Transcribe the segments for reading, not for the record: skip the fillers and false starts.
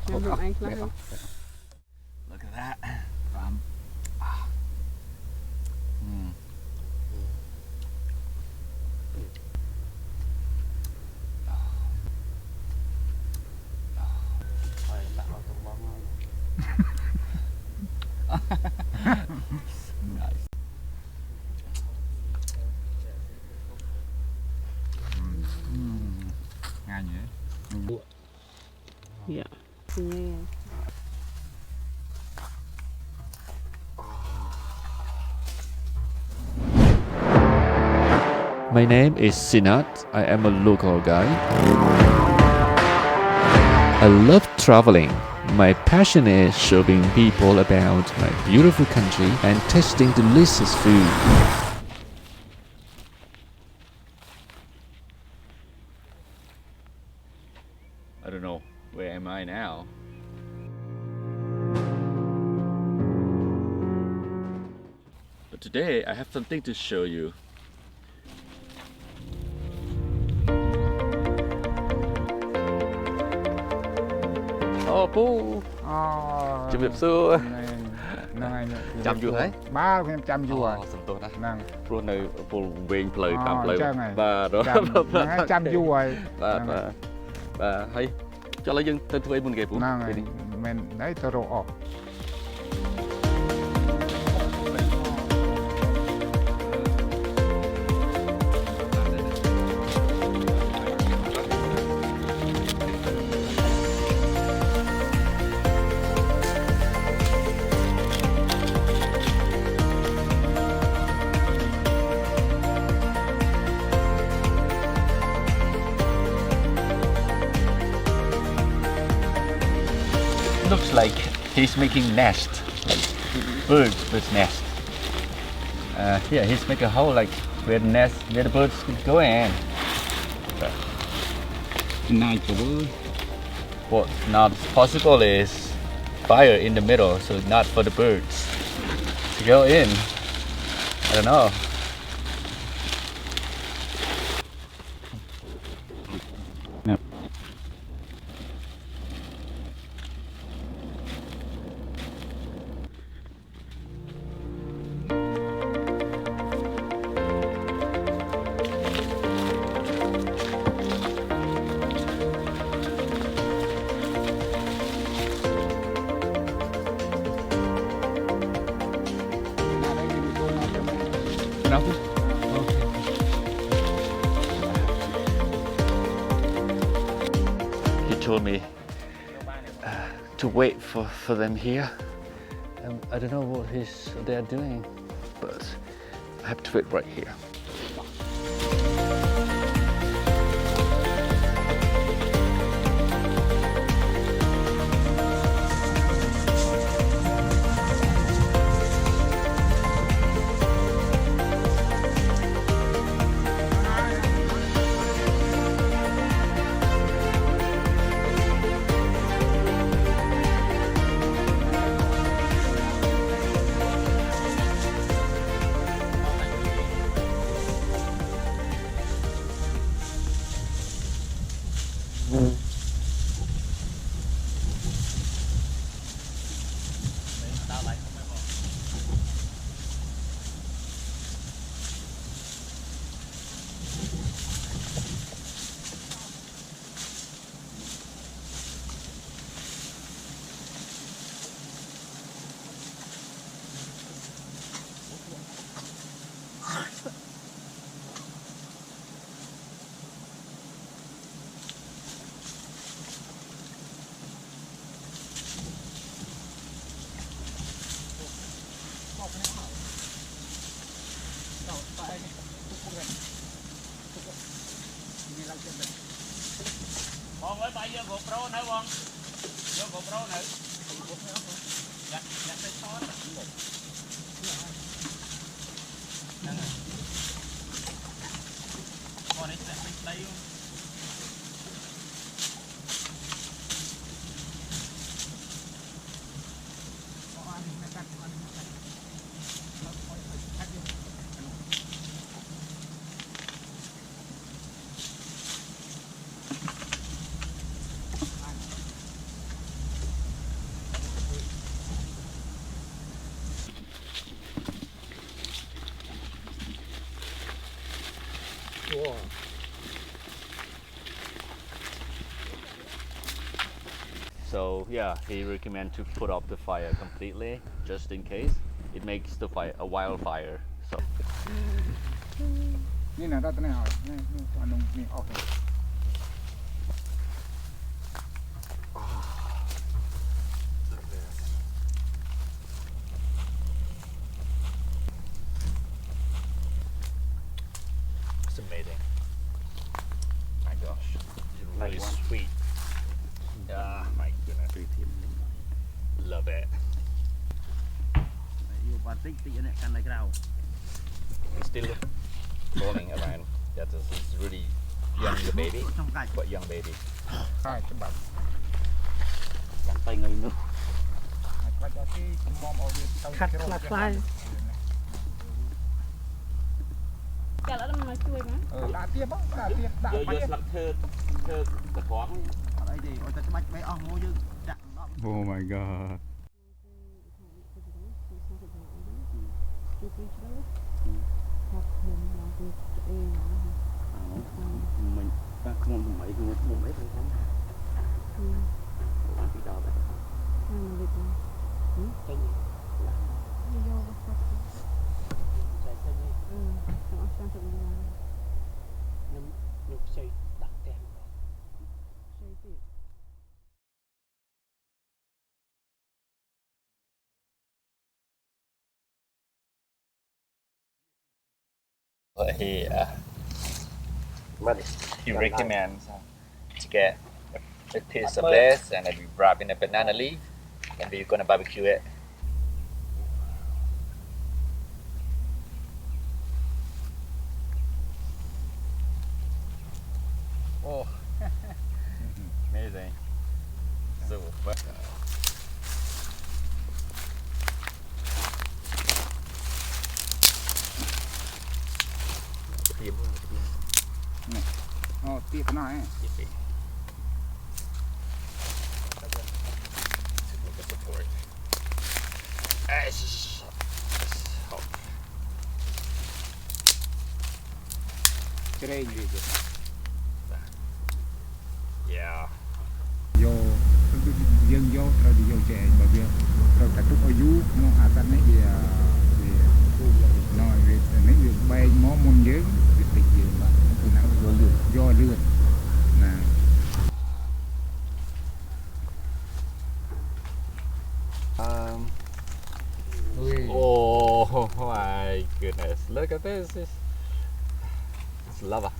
ខ្ញុំឯងខ្លះ Look at that. Nice. Ngon nhỉ? Dạ. Yeah. My name is Sinath. I am a local guide. I love traveling. My passion is showing people about my beautiful country and tasting delicious food. I don't know, where am I now? But today I have something to show you. Oh, Pooh. Chụp đẹp xưa. Chăm chưa thấy? Ba em chăm chưa. Sầm tốt đó. Năng. Rồi này, Pooh về plei tam plei. Và đó. Chăm chưa. Và hay. Cho lấy dân tên thuê buôn ghép Pooh. Năng. Mình đấy tôi rộ ọc. Looks like he's making nest, like bird's nest. Here he's making a hole like where the nest, where the birds could go in. What not possible is fire in the middle, so not for the birds to go in. I don't know. He told me to wait for them here. I don't know what they're doing, but I have to wait right here. Con ơi, bây giờ GoPro nữa con. Vô GoPro nữa. Gạch cái xó đó. Con ấy sẽ đây luôn. So yeah, he recommend to put off the fire completely, just in case it makes the fire a wildfire. So นี่นะรัตนานี่อันนึงนี่ออก it's amazing. My gosh, it's really sweet. Ah, my goodness. Love it. It's still rolling around. That is really young the baby, quite young baby. ใช่ฉบับ Chẳng tay người nữa. ខ្លាចអត់ទីមុំឲ្យវាទៅ ខាត់ខ្លាត់ខ្លាយកាលអត់មកជួយមក ដាក់ទៀតបងដាក់ទៀតដាក់ Vô បា vô ច់ slug thơ the thoáng. Ở đây thì ôi ta chấm mấy ông mua dư chặn đó. Oh my god mình ta không mấy người không mấy thằng không. Làm cái đó đấy. Cái gì? Chạy xe đi. Nhục xây đặt kèm đó. He recommends to get a piece of this and then we wrap in a banana leaf and we're gonna barbecue it. Oh, amazing! Super. tiếp cái này Support. chơi gì vậy Yeah. vô dân vô rồi đi vô chè mà giờ rồi cả túc ở du nó tan đấy thì nói về mấy việc bay mó môn dướng việc tịch gì mà từ nào do lươn nè Oh my goodness! Look at this. It's lava.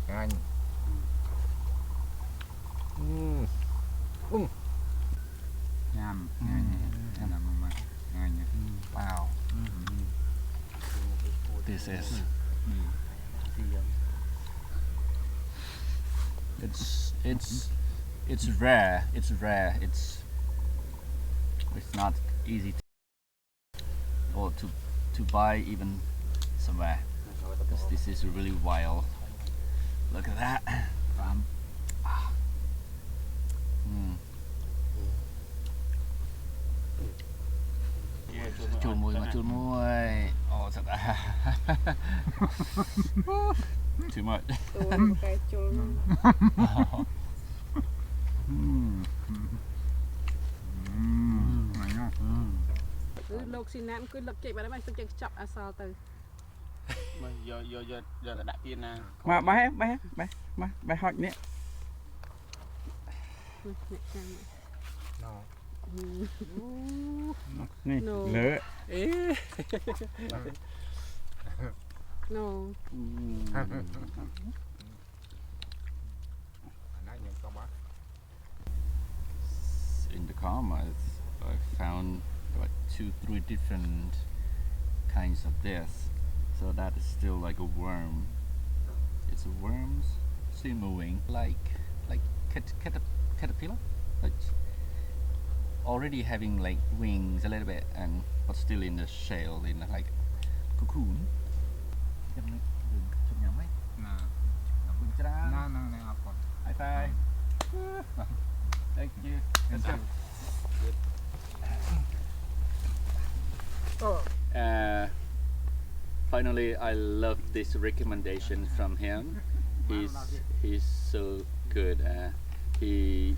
anh nham wow This is. It's rare. It's rare. It's not easy or to buy even somewhere because this is really wild. Look at that. Chun mùi mà chun mùi. Oh, thật à. Too much. cái chôn គឺលោកស៊ីណានគឺលឹកចេកបាត់ហើយទឹកចេកចាប់អសល់ទៅ Giờ là đại tiên nè. មកបែហុចនេះ អ្នកចាំ នេះ No. លើ no In the comments, I found like 2-3 different kinds of this. So that is still like a worm. It's a worm still moving, like caterpillar, like already having like wings a little bit, and but still in the shell, in like cocoon. High five. Thank you. Let's go. Finally, I love this recommendation from him. he's so good. He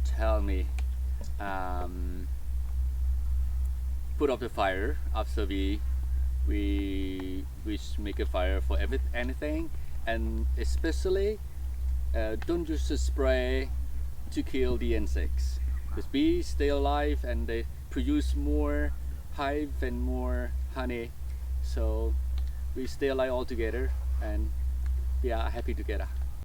tell me put up the fire after we make a fire for anything, and especially don't use the spray to kill the insects, because bees stay alive and they produce more hive and more honey, so we stay alive all together and we are happy together.